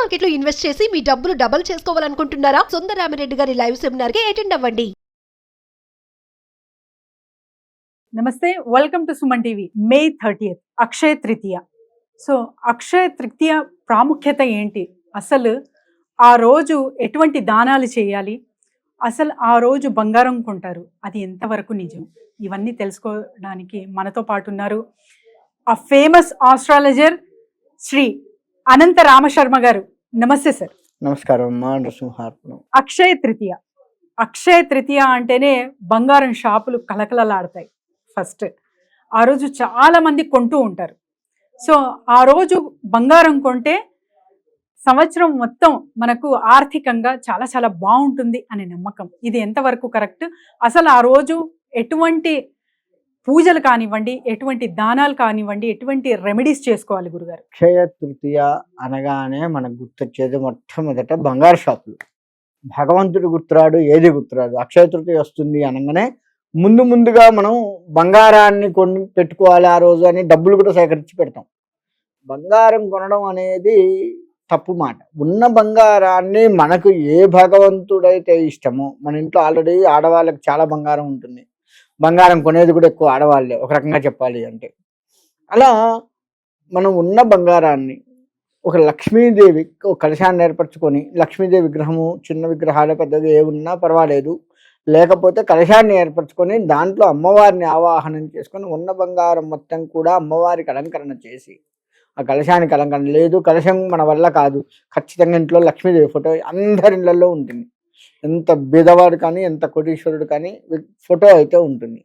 Market లో invest చేసి మీ డబ్బులు డబుల్ చేసుకోవాలనుకుంటున్నారా? సుందరరామిరెడ్డి గారి లైవ్ సెమినార్ కి అటెండ్ అవ్వండి. నమస్తే, welcome to Suman TV. May 30th Akshaya Tritiya. So Akshaya Tritiya ప్రాముఖ్యత ఏంటి, అసలు ఆ రోజు ఎటువంటి దానాలు చేయాలి, అసలు ఆ రోజు బంగారం కొంటారు, అది ఎంతవరకు నిజం, ఇవన్నీ తెలుసుకోవడానికి మనతో పాటు ఉన్నారు ఆ ఫేమస్ ఆస్ట్రాలజర్ శ్రీ అనంత రామశర్మ గారు. నమస్తే సార్. నమస్కారం అమ్మా. నరసింహార్పణం. అక్షయ తృతీయ, అక్షయ తృతీయ అంటేనే బంగారం షాపులు కలకలలాడతాయి. ఫస్ట్ ఆ రోజు చాలా మంది కొంటూ ఉంటారు. సో ఆ రోజు బంగారం కొంటే సంవత్సరం మొత్తం మనకు ఆర్థికంగా చాలా చాలా బాగుంటుంది అనే నమ్మకం. ఇది ఎంతవరకు కరెక్ట్? అసలు ఆ రోజు ఎటువంటి పూజలు కానివ్వండి, ఎటువంటి దానాలు కానివ్వండి, ఎటువంటి రెమెడీస్ చేసుకోవాలి గురుగారు? అక్షయ తృతీయ అనగానే మనకు గుర్తొచ్చేది మొట్టమొదట బంగారు షాపులు. భగవంతుడు గుర్తురాడు, ఏది గుర్తురాదు. అక్షయ తృతీయ వస్తుంది అనగానే ముందుగా మనం బంగారాన్ని కొని పెట్టుకోవాలి ఆ రోజు అని డబ్బులు కూడా సేకరించి పెడతాం. బంగారం కొనడం అనేది తప్పు మాట. ఉన్న బంగారాన్ని మనకు ఏ భగవంతుడైతే ఇష్టమో, మన ఇంట్లో ఆల్రెడీ ఆడవాళ్ళకి చాలా బంగారం ఉంటుంది, బంగారం కొనేది కూడా ఎక్కువ ఆడవాళ్ళే ఒక రకంగా చెప్పాలి అంటే. అలా మనం ఉన్న బంగారాన్ని ఒక లక్ష్మీదేవి ఒక కలశాన్ని ఏర్పరచుకొని, లక్ష్మీదేవి విగ్రహము చిన్న విగ్రహాలు పెద్దది ఏ ఉన్నా పర్వాలేదు, లేకపోతే కలశాన్ని ఏర్పరచుకొని దాంట్లో అమ్మవారిని ఆవాహనం చేసుకొని ఉన్న బంగారం మొత్తం కూడా అమ్మవారికి అలంకరణ చేసి, ఆ కలశానికి అలంకరణ లేదు, కలశం మన వల్ల కాదు, ఖచ్చితంగా ఇంట్లో లక్ష్మీదేవి ఫోటో అందరి ఇళ్లలో ఉంటుంది. ఎంత బీదవాడు కానీ ఎంత కోటీశ్వరుడు కానీ ఫోటో అయితే ఉంటుంది.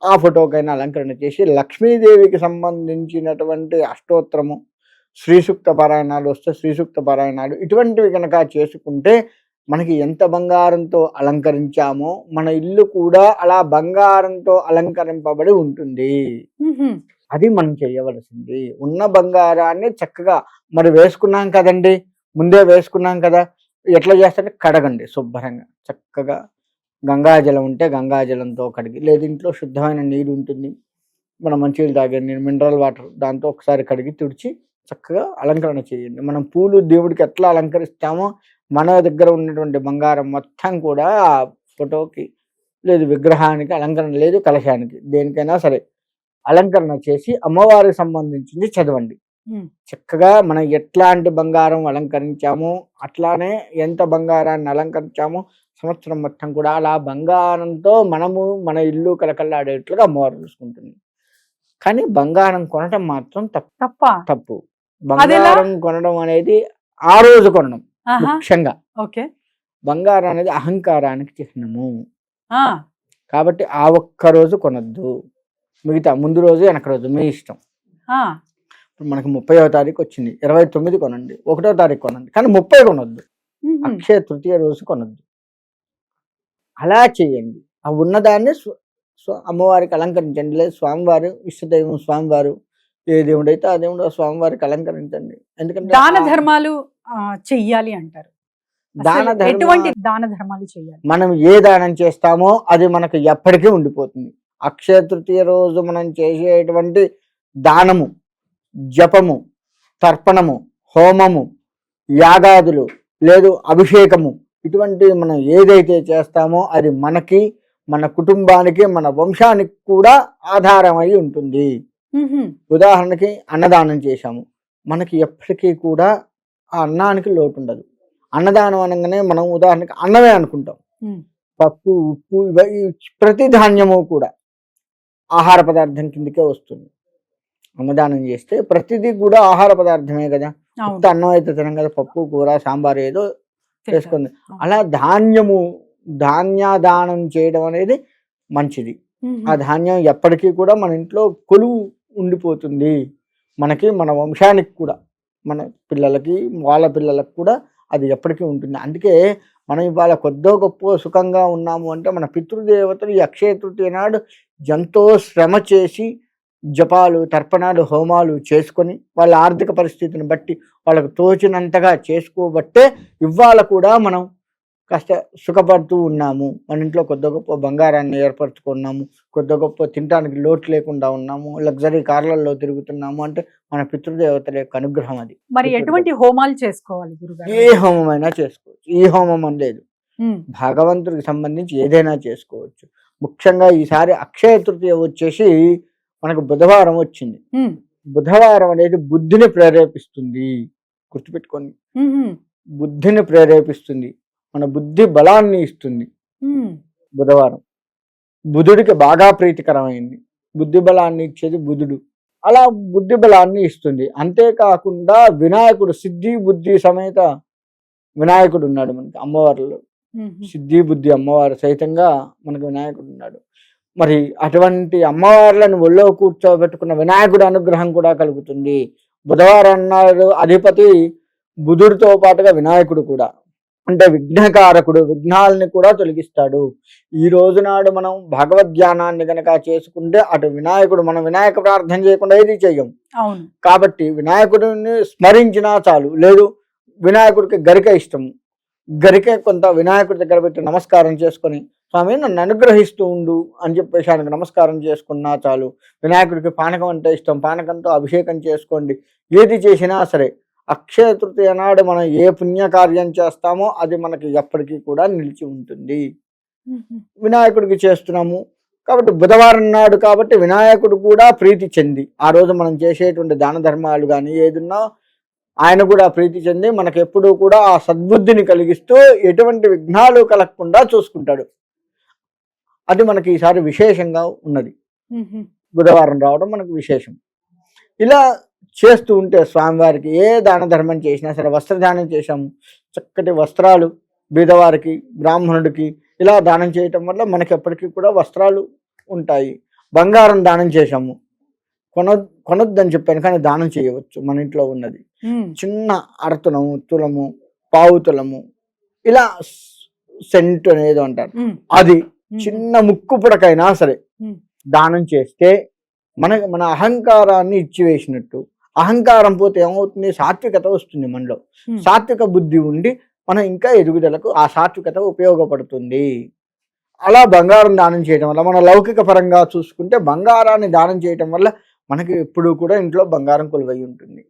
ఆ ఫోటోకైనా అలంకరణ చేసి లక్ష్మీదేవికి సంబంధించినటువంటి అష్టోత్తరము, శ్రీసూక్త పారాయణాలు వస్తే శ్రీసూక్త పారాయణాలు ఇటువంటివి కనుక చేసుకుంటే మనకి ఎంత బంగారంతో అలంకరించామో మన ఇల్లు కూడా అలా బంగారంతో అలంకరింపబడి ఉంటుంది. అది మనం చేయవలసింది. ఉన్న బంగారాన్ని చక్కగా మరి వేసుకున్నాం కదండి, ముందే వేసుకున్నాం కదా, ఎట్లా చేస్తే కడగండి శుభ్రంగా. చక్కగా గంగాజలం ఉంటే గంగాజలంతో కడిగి, లేదు ఇంట్లో శుద్ధమైన నీరు ఉంటుంది, మనం మంచినీళ్ళు తాగే నీరు, మినరల్ వాటర్, దాంతో ఒకసారి కడిగి తుడిచి చక్కగా అలంకరణ చేయండి. మనం పూలు దేవుడికి ఎట్లా అలంకరిస్తామో మన దగ్గర ఉన్నటువంటి బంగారం మొత్తం కూడా ఆ ఫోటోకి లేదు విగ్రహానికి అలంకరణ లేదు, కలశానికి దేనికైనా సరే అలంకరణ చేసి అమ్మవారికి సంబంధించింది చదవండి. చక్కగా మనం ఎట్లాంటి బంగారం అలంకరించామో అట్లానే ఎంత బంగారాన్ని అలంకరించామో సంవత్సరం మొత్తం కూడా అలా బంగారంతో మనము మన ఇల్లు కలకల్లాడేట్లుగా అమ్మవారు చూసుకుంటుంది. కానీ బంగారం కొనడం మాత్రం తప్పు. బంగారం కొనడం అనేది ఆ రోజు కొనడం ముఖ్యంగా. బంగారం అనేది అహంకారానికి చిహ్నము కాబట్టి ఆ ఒక్క రోజు కొనద్దు, మిగతా ముందు రోజు వెనక రోజు మీ ఇష్టం. ఇప్పుడు మనకి 30వ తారీఖు వచ్చింది, 29 కొనండి, 1వ తారీఖు కొనండి, కానీ 30 కొనొద్దు. అక్షయ తృతీయ రోజు కొనొద్దు. అలా చేయండి. ఆ ఉన్నదాన్ని అమ్మవారికి అలంకరించండి. లేదు స్వామివారు ఇష్టదైవం స్వామివారు, ఏ దేవుడైతే ఆ దేవుడు స్వామివారికి అలంకరించండి. ఎందుకంటే దాన ధర్మాలు చెయ్యాలి అంటారు. ఎటువంటి దాన ధర్మాలు చేయాలి? మనం ఏ దానం చేస్తామో అది మనకు ఎప్పటికీ ఉండిపోతుంది. అక్షయ తృతీయ రోజు మనం చేసేటువంటి దానము, జపము, తర్పణము, హోమము, యాగాదులు, లేదు అభిషేకము, ఇటువంటివి మనం ఏదైతే చేస్తామో అది మనకి, మన కుటుంబానికి, మన వంశానికి కూడా ఆధారమై ఉంటుంది. ఉదాహరణకి అన్నదానం చేశాము, మనకి ఎప్పటికీ కూడా ఆ అన్నానికి లోటు ఉండదు. అన్నదానం అనగానే మనం ఉదాహరణకి అన్నమే అనుకుంటాం. పప్పు, ఉప్పు, ప్రతి ధాన్యము కూడా ఆహార పదార్థం కిందకే వస్తుంది. అన్నదానం చేస్తే ప్రతిదీ కూడా ఆహార పదార్థమే కదా. అన్నం అయితే తినం కదా, పప్పు, కూర, సాంబార్ ఏదో చేసుకుంది. అలా ధాన్యదానం చేయడం అనేది మంచిది. ఆ ధాన్యం ఎప్పటికీ కూడా మన ఇంట్లో కొలువు ఉండిపోతుంది. మనకి, మన వంశానికి కూడా, మన పిల్లలకి, వాళ్ళ పిల్లలకు కూడా అది ఎప్పటికీ ఉంటుంది. అందుకే మనం ఇవాళ కొద్దో గొప్ప సుఖంగా ఉన్నాము అంటే మన పితృదేవతలు ఈ అక్షయ తృతీయ నాడు ఎంతో శ్రమ చేసి జపాలు, తర్పణాలు, హోమాలు చేసుకొని వాళ్ళ ఆర్థిక పరిస్థితిని బట్టి వాళ్ళకు తోచినంతగా చేసుకోబట్టే ఇవాళ కూడా మనం కాస్త సుఖపడుతూ ఉన్నాము, మన ఇంట్లో కొద్ది గొప్ప బంగారాన్ని ఏర్పరచుకున్నాము, కొద్ది గొప్ప తినడానికి లోటు లేకుండా ఉన్నాము, లగ్జరీ కార్లలో తిరుగుతున్నాము అంటే మన పితృదేవతల యొక్క అనుగ్రహం అది. మరి ఎటువంటి హోమాలు చేసుకోవాలి గురుగారు? ఏ హోమమైనా చేసుకోవచ్చు, ఈ హోమం అని లేదు, భగవంతుడికి సంబంధించి ఏదైనా చేసుకోవచ్చు. ముఖ్యంగా ఈసారి అక్షయ తృతీయ వచ్చేసి మనకు బుధవారం వచ్చింది. బుధవారం అనేది బుద్ధిని ప్రేరేపిస్తుంది, గుర్తుపెట్టుకోండి. బుద్ధిని ప్రేరేపిస్తుంది, మన బుద్ధి బలాన్ని ఇస్తుంది. బుధవారం బుధుడికి బాగా ప్రీతికరమైంది, బుద్ధి బలాన్ని ఇచ్చేది బుధుడు, అలా బుద్ధి బలాన్ని ఇస్తుంది. అంతేకాకుండా వినాయకుడు సిద్ధి బుద్ధి సమేత వినాయకుడు ఉన్నాడు మనకి అమ్మవారిలో. సిద్ధి బుద్ధి అమ్మవారు సైతంగా మనకు వినాయకుడు ఉన్నాడు. మరి అటువంటి అమ్మవార్లను ఒళ్ళో కూర్చోబెట్టుకున్న వినాయకుడు అనుగ్రహం కూడా కలుగుతుంది. బుధవారం నాడు అధిపతి బుధుడితో పాటుగా వినాయకుడు కూడా, అంటే విఘ్నకారకుడు, విఘ్నాలని కూడా తొలగిస్తాడు. ఈ రోజు నాడు మనం భగవద్ ధ్యానాన్ని గనక చేసుకుంటే అటు వినాయకుడు, మనం వినాయక ప్రార్థన చేయకుండా ఏది చెయ్యం. కాబట్టి వినాయకుడిని స్మరించినా చాలు. లేదు వినాయకుడికి గరిక ఇష్టము, గరిక కొంత వినాయకుడి దగ్గర పెట్టి నమస్కారం చేసుకొని స్వామి నన్ను అనుగ్రహిస్తూ ఉండు అని చెప్పేసి ఆయనకు నమస్కారం చేసుకున్నా చాలు. వినాయకుడికి పానకం అంటే ఇష్టం, పానకంతో అభిషేకం చేసుకోండి. ఏది చేసినా సరే అక్షయ తృతీయ నాడు మనం ఏ పుణ్యకార్యం చేస్తామో అది మనకి ఎప్పటికీ కూడా నిలిచి ఉంటుంది. వినాయకుడికి చేస్తున్నాము కాబట్టి బుధవారం నాడు కాబట్టి వినాయకుడు కూడా ప్రీతి చెంది ఆ రోజు మనం చేసేటువంటి దాన ధర్మాలు కానీ ఏదున్నా ఆయన కూడా ప్రీతి చెంది మనకు ఎప్పుడూ కూడా ఆ సద్బుద్ధిని కలిగిస్తూ ఎటువంటి విఘ్నాలు కలగకుండా చూసుకుంటాడు. అది మనకి ఈసారి విశేషంగా ఉన్నది, బుధవారం రావడం మనకు విశేషం. ఇలా చేస్తూ ఉంటే స్వామివారికి ఏ దాన ధర్మం చేసినా సరే, వస్త్రదానం చేశాము, చక్కటి వస్త్రాలు బీదవారికి బ్రాహ్మణుడికి ఇలా దానం చేయటం వల్ల మనకి ఎప్పటికీ కూడా వస్త్రాలు ఉంటాయి. బంగారం దానం చేశాము, కొనొద్దని చెప్పాను కానీ దానం చేయవచ్చు. మన ఇంట్లో ఉన్నది చిన్న అరతులము, తులము, పావుతులము, ఇలా సెంట్ అనేది అంటారు, అది చిన్న ముక్కు పుడకైనా సరే దానం చేస్తే మన అహంకారాన్ని ఇచ్చివేసినట్టు. అహంకారం పోతే ఏమవుతుంది, సాత్వికత వస్తుంది మనలో. సాత్విక బుద్ధి ఉండి మనం ఇంకా ఎదుగుదలకు ఆ సాత్వికత ఉపయోగపడుతుంది. అలా బంగారం దానం చేయడం వల్ల మన లౌకిక పరంగా చూసుకుంటే బంగారాన్ని దానం చేయటం వల్ల మనకి ఎప్పుడూ కూడా ఇంట్లో బంగారం కొలువై ఉంటుంది.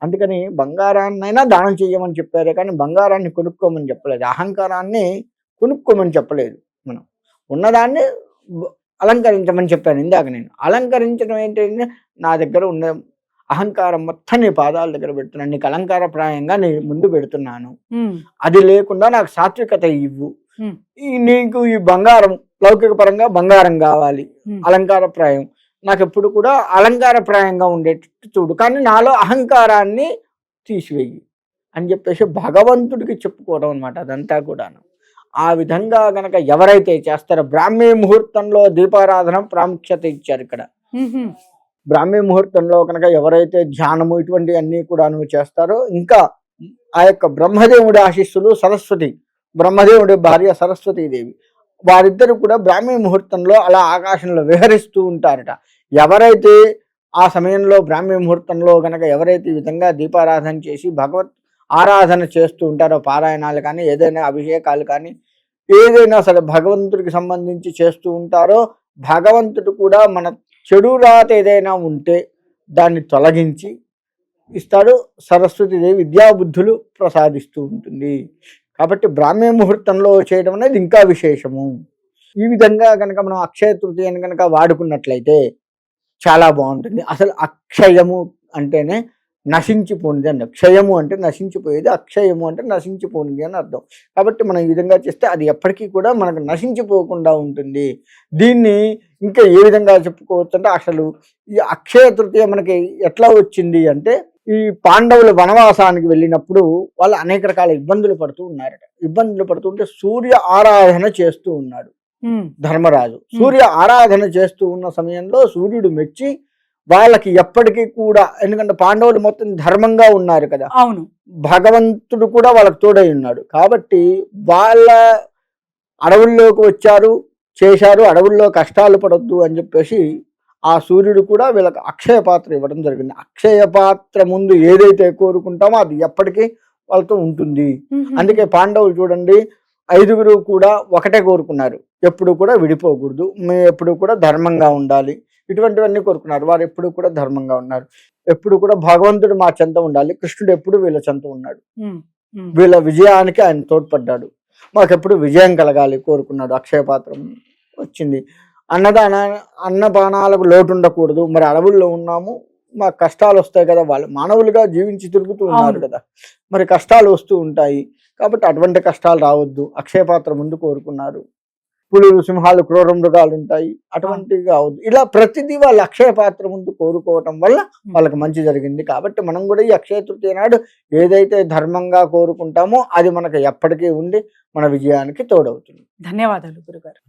అందుకని బంగారాన్నైనా దానం చేయమని చెప్పారే కానీ బంగారాన్ని కొనుక్కోమని చెప్పలేదు, అహంకారాన్ని కొనుక్కోమని చెప్పలేదు. మనం ఉన్నదాన్ని అలంకరించమని చెప్పాను ఇందాక. నేను అలంకరించడం ఏంటంటే నా దగ్గర ఉన్న అహంకారం మొత్తం నీ పాదాల దగ్గర పెడుతున్నాను, నీకు అలంకారప్రాయంగా నీ ముందు పెడుతున్నాను, అది లేకుండా నాకు సాత్వికత ఇవ్వు. నీకు ఈ బంగారం లౌకిక పరంగా బంగారం కావాలి, అలంకారప్రాయం, నాకు ఎప్పుడు కూడా అలంకారప్రాయంగా ఉండేటట్టు చూడు, కానీ నాలో అహంకారాన్ని తీసివేయి అని చెప్పేసి భగవంతుడికి చెప్పుకోవడం అనమాట అదంతా కూడాను. ఆ విధంగా గనక ఎవరైతే చేస్తారో, బ్రాహ్మీ ముహూర్తంలో దీపారాధన ప్రాముఖ్యత ఇచ్చారు ఇక్కడ. బ్రాహ్మీ ముహూర్తంలో కనుక ఎవరైతే ధ్యానము ఇటువంటి అన్ని కూడా చేస్తారో, ఇంకా ఆ యొక్క బ్రహ్మదేవుడి ఆశీస్సులు, సరస్వతి బ్రహ్మదేవుడి భార్య సరస్వతీదేవి, వారిద్దరు కూడా బ్రాహ్మీ ముహూర్తంలో అలా ఆకాశంలో విహరిస్తూ ఉంటారట. ఎవరైతే ఆ సమయంలో బ్రాహ్మీ ముహూర్తంలో కనుక ఎవరైతే ఈ విధంగా దీపారాధన చేసి భగవత్ ఆరాధన చేస్తూ ఉంటారో, పారాయణాలు కానీ ఏదైనా అభిషేకాలు కానీ ఏదైనా సరే భగవంతుడికి సంబంధించి చేస్తూ ఉంటారో, భగవంతుడు కూడా మన చెడు రాత ఏదైనా ఉంటే దాన్ని తొలగించి ఇస్తాడు. సరస్వతీదేవి విద్యాబుద్ధులు ప్రసాదిస్తూ ఉంటుంది. కాబట్టి బ్రాహ్మీ ముహూర్తంలో చేయడం అనేది ఇంకా విశేషము. ఈ విధంగా కనుక మనం అక్షయ తృతీయని కనుక వాడుకున్నట్లయితే చాలా బాగుంటుంది. అసలు అక్షయము అంటేనే నశించిపోనిది అండి. క్షయము అంటే నశించిపోయేది, అక్షయము అంటే నశించిపోనిది అని అర్థం. కాబట్టి మనం ఈ విధంగా చేస్తే అది ఎప్పటికీ కూడా మనకు నశించిపోకుండా ఉంటుంది. దీన్ని ఇంకా ఏ విధంగా చెప్పుకోవచ్చు అంటే, అసలు ఈ అక్షయ తృతీయ మనకి ఎట్లా వచ్చింది అంటే, ఈ పాండవులు వనవాసానికి వెళ్ళినప్పుడు వాళ్ళు అనేక రకాల ఇబ్బందులు పడుతూ ఉన్నారట. ఇబ్బందులు పడుతుంటే సూర్య ఆరాధన చేస్తూ ఉన్నాడు ధర్మరాజు. సూర్య ఆరాధన చేస్తూ ఉన్న సమయంలో సూర్యుడు మెచ్చి వాళ్ళకి ఎప్పటికీ కూడా, ఎందుకంటే పాండవులు మొత్తం ధర్మంగా ఉన్నారు కదా, అవును, భగవంతుడు కూడా వాళ్ళకి తోడై ఉన్నాడు కాబట్టి వాళ్ళ అడవుల్లోకి వచ్చారు, చేశారు, అడవుల్లో కష్టాలు పడొద్దు అని చెప్పేసి ఆ సూర్యుడు కూడా వీళ్ళకి అక్షయ పాత్ర ఇవ్వడం జరిగింది. అక్షయ పాత్ర ముందు ఏదైతే కోరుకుంటామో అది ఎప్పటికీ వాళ్ళతో ఉంటుంది. అందుకే పాండవులు చూడండి, 5గురు కూడా ఒకటే కోరుకున్నారు, ఎప్పుడు కూడా విడిపోకూడదు, మేము ఎప్పుడు కూడా ధర్మంగా ఉండాలి, ఇటువంటివన్నీ కోరుకున్నారు. వారు ఎప్పుడు కూడా ధర్మంగా ఉన్నారు. ఎప్పుడు కూడా భగవంతుడు మా చెంత ఉండాలి, కృష్ణుడు ఎప్పుడు వీళ్ళ చెంత ఉన్నాడు, వీళ్ళ విజయానికి ఆయన తోడ్పడ్డాడు, మాకెప్పుడు విజయం కలగాలి కోరుకున్నాడు. అక్షయపాత్రం వచ్చింది. అన్నపానాలకు లోటు ఉండకూడదు. మరి అడవుల్లో ఉన్నాము, మాకు కష్టాలు వస్తాయి కదా, వాళ్ళు మానవులుగా జీవించి తిరుగుతూ ఉన్నారు కదా, మరి కష్టాలు వస్తూ ఉంటాయి, కాబట్టి అటువంటి కష్టాలు రావద్దు, అక్షయపాత్ర ముందు కోరుకున్నారు. పులులు, సింహాలు, క్రూర మృగాలు ఉంటాయి, అటువంటివి కావద్దు. ఇలా ప్రతిదీ వాళ్ళు అక్షయ పాత్ర ముందు కోరుకోవటం వల్ల వాళ్ళకి మంచి జరిగింది. కాబట్టి మనం కూడా ఈ అక్షయ తృతీయ నాడు ఏదైతే ధర్మంగా కోరుకుంటామో అది మనకు ఎప్పటికీ ఉండి మన విజయానికి తోడవుతుంది. ధన్యవాదాలు గురుగారు.